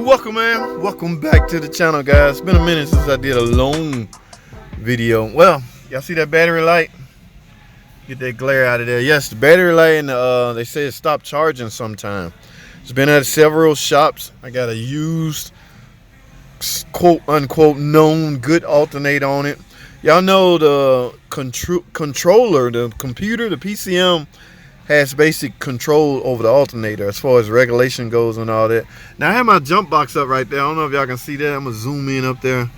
welcome man, welcome back to the channel, guys. It's been a minute since I did a long video. Well, y'all see that battery light? Get that glare out of there. Yes, the battery light, and they say it stopped charging sometime. It's been at several shops. I got a used, quote unquote, known good alternator on it. Y'all know the controller, the computer, the PCM has basic control over the alternator as far as regulation goes and all that. Now I have my jump box up right there. I don't know if y'all can see that. I'm gonna zoom in up there,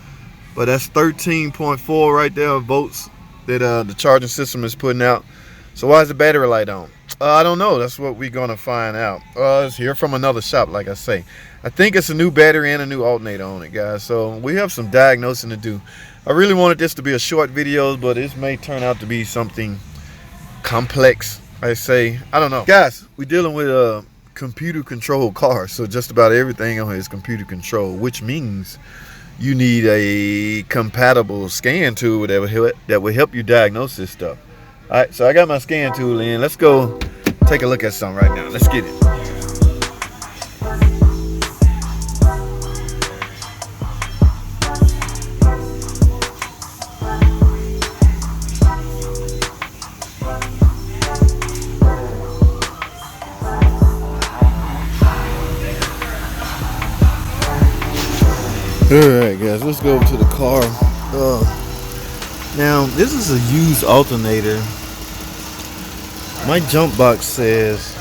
but that's 13.4 right there volts that the charging system is putting out. So why is the battery light on? I don't know. That's what we're gonna find out. It's here from another shop, like I say. I think it's a new battery and a new alternator on it, guys. So we have some diagnosing to do. I really wanted this to be a short video, but this may turn out to be something complex. I don't know. Guys, we're dealing with a computer controlled car, so just about everything on here is computer controlled, which means you need a compatible scan tool that will help you diagnose this stuff. All right, so I got my scan tool in. Let's go take a look at something right now. Let's get it. Alright guys, let's go over to the car. Now this is a used alternator. My jump box says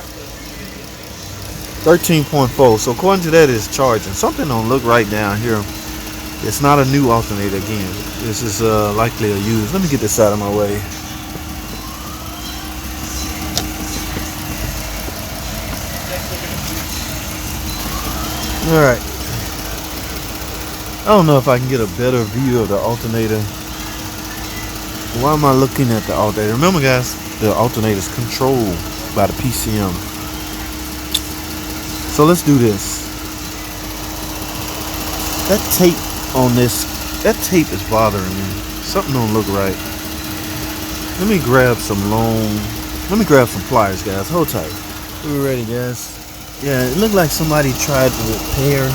13.4, so according to that it's charging. Something don't look right down here. It's not a new alternator again. This is likely a used. Let me get this out of my way. Alright. I don't know if I can get a better view of the alternator. Why am I looking at the alternator? Remember guys, the alternator is controlled by the PCM. So let's do this. That tape on this, that tape is bothering me. Something don't look right. Let me grab some pliers, guys. Hold tight. We're ready, guys. Yeah, it looked like somebody tried to repair.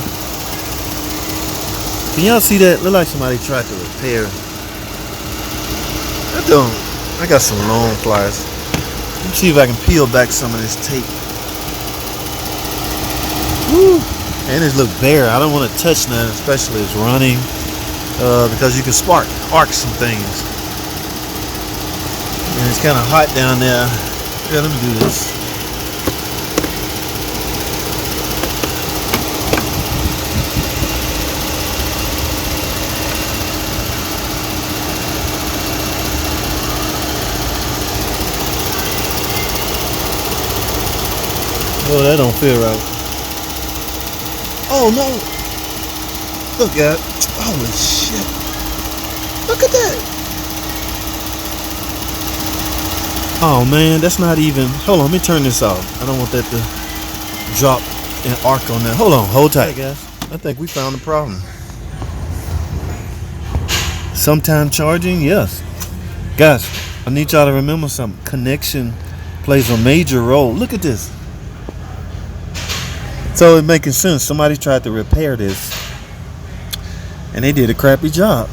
Can y'all see that? Look like somebody tried to repair. I got some long pliers. Let me see if I can peel back some of this tape. Woo! And it looks bare. I don't want to touch none, especially it's running, because you can arc some things. And it's kind of hot down there. Yeah, let me do this. Oh, that don't feel right. Oh no! Look at it. Holy shit! Look at that! Oh man, that's not even. Hold on, let me turn this off. I don't want that to drop and arc on that. Hold on, hold tight, guys. I think we found the problem. Sometime charging, yes. Guys, I need y'all to remember something. Connection plays a major role. Look at this. So it's making sense. Somebody tried to repair this and they did a crappy job.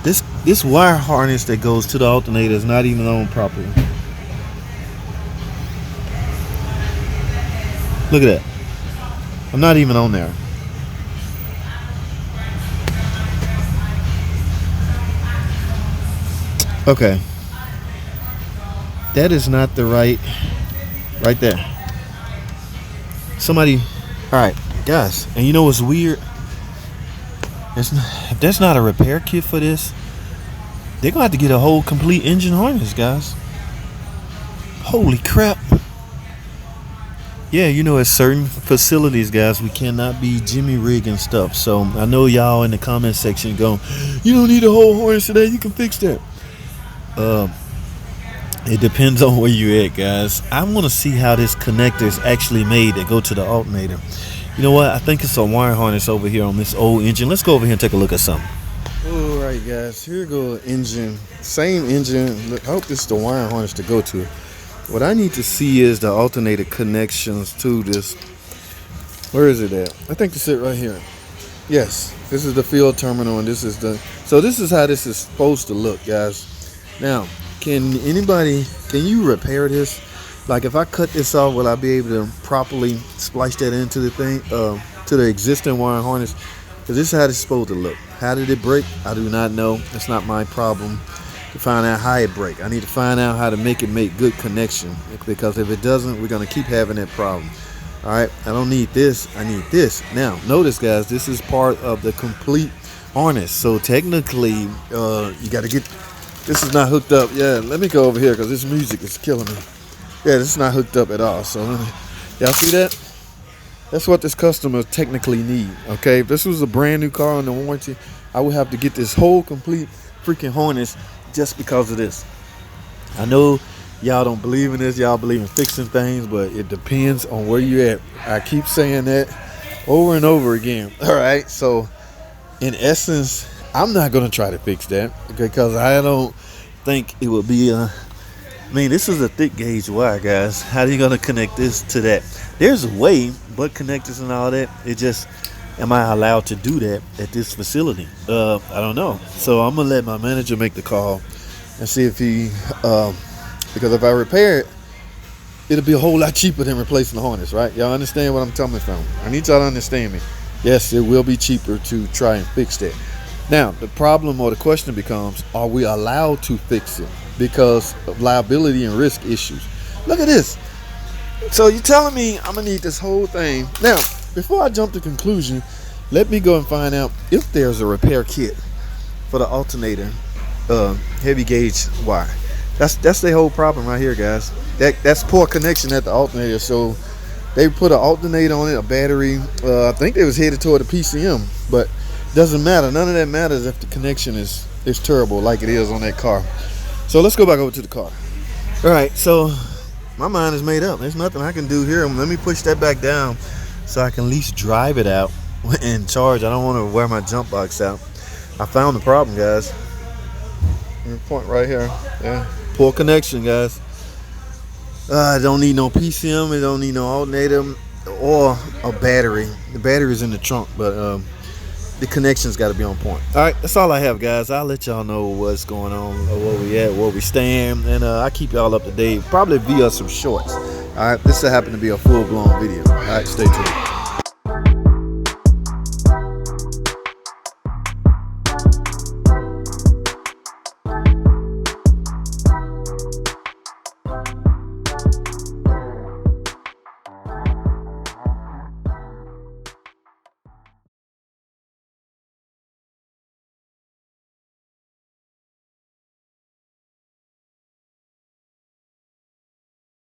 This wire harness that goes to the alternator is not even on properly. Look at that. I'm not even on there. Okay. That is not the right there. Somebody, all right, guys, and you know what's weird? If there's not a repair kit for this, they're gonna have to get a whole complete engine harness, guys. Holy crap. Yeah, you know, at certain facilities, guys, we cannot be jimmy rigging stuff. So I know y'all in the comment section going, you don't need a whole harness today, you can fix that. It depends on where you're at, guys. I want to see how this connector is actually made that go to the alternator. You know what? I think it's a wire harness over here on this old engine. Let's go over here and take a look at something. All right, guys. Here go engine. Same engine. Look, I hope this is the wire harness to go to. What I need to see is the alternator connections to this. Where is it at? I think it's it right here. Yes, this is the field terminal, and this is the. So this is how this is supposed to look, guys. Now, can you repair this? Like, if I cut this off, will I be able to properly splice that into the thing, to the existing wiring harness? Because this is how it's supposed to look. How did it break? I do not know. It's not my problem to find out how it break. I need to find out how to make good connection, because if it doesn't, we're gonna keep having that problem. All right, I don't need this, I need this. Now, notice, guys, this is part of the complete harness. So technically, you got to get, this is not hooked up. Yeah, let me go over here because this music is killing me. Yeah, this is not hooked up at all. So, y'all see that? That's what this customer technically need, okay? If this was a brand new car on the warranty, I would have to get this whole complete freaking harness just because of this. I know y'all don't believe in this, y'all believe in fixing things, but it depends on where you're at. I keep saying that over and over again. All right, so in essence, I'm not gonna try to fix that because I don't think it would be I mean, this is a thick gauge wire, guys. How are you gonna connect this to that? There's a way, but connectors and all that, it just, am I allowed to do that at this facility? I don't know. So I'm gonna let my manager make the call and see if he because if I repair it, it'll be a whole lot cheaper than replacing the harness, right? Y'all understand what I'm coming from? I need y'all to understand me. Yes, it will be cheaper to try and fix that. Now, the problem or the question becomes, are we allowed to fix it because of liability and risk issues? Look at this. So you're telling me I'm gonna need this whole thing. Now, before I jump to conclusion, let me go and find out if there's a repair kit for the alternator heavy gauge wire. That's the whole problem right here, guys. That's poor connection at the alternator. So they put an alternator on it, a battery. I think they was headed toward the PCM, but doesn't matter. None of that matters if the connection is terrible like it is on that car. So let's go back over to the car. All right, so my mind is made up. There's nothing I can do here. Let me push that back down so I can at least drive it out and charge. I don't want to wear my jump box out. I found the problem, guys. Point right here. Yeah. Poor connection, guys. I don't need no PCM. I don't need no alternator or a battery. The battery's in the trunk, but the connection's got to be on point. All right, that's all I have, guys. I'll let y'all know what's going on, where we at, where we stand, and I keep y'all up to date. Probably via some shorts. All right, this will happen to be a full-blown video. All right, stay tuned.